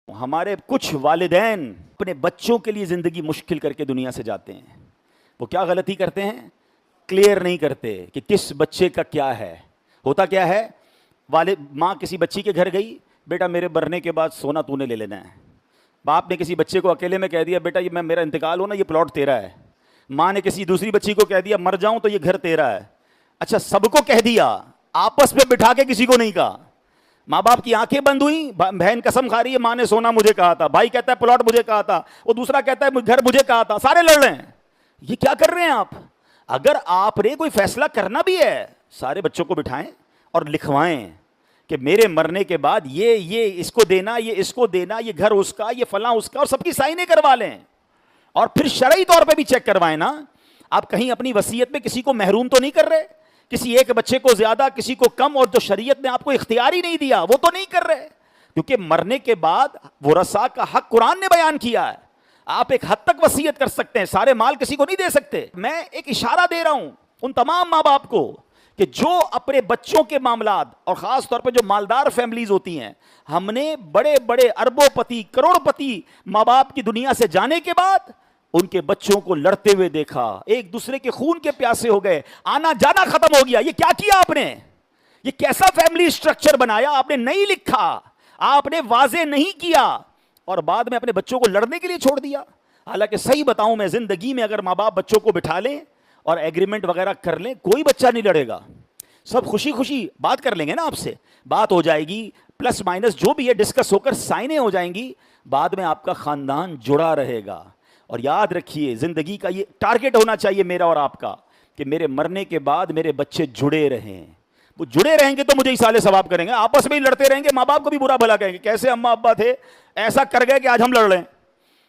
ہمارے کچھ والدین اپنے بچوں کے لیے زندگی مشکل کر کے دنیا سے جاتے ہیں. وہ کیا غلطی کرتے ہیں؟ کلیئر نہیں کرتے کہ کس بچے کا کیا ہے. ہوتا کیا ہے، ماں کسی بچی کے گھر گئی، بیٹا میرے مرنے کے بعد سونا تو نے لے لینا ہے. باپ نے کسی بچے کو اکیلے میں کہہ دیا، بیٹا یہ میرا انتقال ہو نا یہ پلاٹ تیرا ہے. ماں نے کسی دوسری بچی کو کہہ دیا، مر جاؤں تو یہ گھر تیرا ہے. اچھا، سب کو کہہ دیا، آپس میں بٹھا کے کسی کو نہیں کہا. ماں باپ کی آنکھیں بند ہوئی، بہن قسم کھا رہی ہے ماں نے سونا مجھے کہا تھا، بھائی کہتا ہے پلاٹ مجھے کہا تھا، وہ دوسرا کہتا ہے گھر مجھے کہا تھا، سارے لڑ رہے ہیں. یہ کیا کر رہے ہیں آپ؟ اگر آپ نے کوئی فیصلہ کرنا بھی ہے، سارے بچوں کو بٹھائیں اور لکھوائیں کہ میرے مرنے کے بعد یہ اس کو دینا، یہ اس کو دینا، یہ گھر اس کا، یہ فلاں اس کا، اور سب کی سائنیں کروا لیں. اور پھر شرعی طور پہ بھی چیک کروائیں نا. آپ کہیں اپنی وصیت میں کسی کو محروم تو نہیں کر رہے، کسی ایک بچے کو زیادہ کسی کو کم، اور جو شریعت نے آپ کو اختیار ہی نہیں دیا وہ تو نہیں کر رہے. کیونکہ مرنے کے بعد ورثاء کا حق قرآن نے بیان کیا ہے. آپ ایک حد تک وصیت کر سکتے ہیں، سارے مال کسی کو نہیں دے سکتے. میں ایک اشارہ دے رہا ہوں ان تمام ماں باپ کو کہ جو اپنے بچوں کے معاملات، اور خاص طور پہ جو مالدار فیملیز ہوتی ہیں، ہم نے بڑے بڑے اربوں پتی کروڑ پتی ماں باپ کی دنیا سے جانے کے بعد ان کے بچوں کو لڑتے ہوئے دیکھا، ایک دوسرے کے خون کے پیاسے ہو گئے، آنا جانا ختم ہو گیا. یہ کیا کیا آپ نے؟ یہ کیسا فیملی سٹرکچر بنایا آپ نے؟ نہیں لکھا، آپ نے واضح نہیں کیا، اور بعد میں اپنے بچوں کو لڑنے کے لیے چھوڑ دیا. حالانکہ صحیح بتاؤں میں، زندگی میں اگر ماں باپ بچوں کو بٹھا لیں اور ایگریمنٹ وغیرہ کر لیں، کوئی بچہ نہیں لڑے گا. سب خوشی خوشی بات کر لیں گے نا، آپ سے بات ہو جائے گی، پلس مائنس جو بھی ہے ڈسکس ہو کر سائنیں ہو جائیں گی، بعد میں آپ کا خاندان جڑا رہے گا. اور یاد رکھیے، زندگی کا یہ ٹارگٹ ہونا چاہیے میرا اور آپ کا کہ میرے مرنے کے بعد میرے بچے جڑے رہیں. وہ جڑے رہیں گے تو مجھے اصالے ثواب کریں گے. آپس میں ہی لڑتے رہیں گے، ماں باپ کو بھی برا بھلا کہیں گے، کیسے اماں ابا تھے ایسا کر گئے کہ آج ہم لڑ رہے ہیں.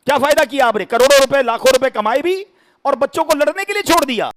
کیا فائدہ کیا آپ نے؟ کروڑوں روپے لاکھوں روپے کمائے بھی اور بچوں کو لڑنے کے لیے چھوڑ دیا.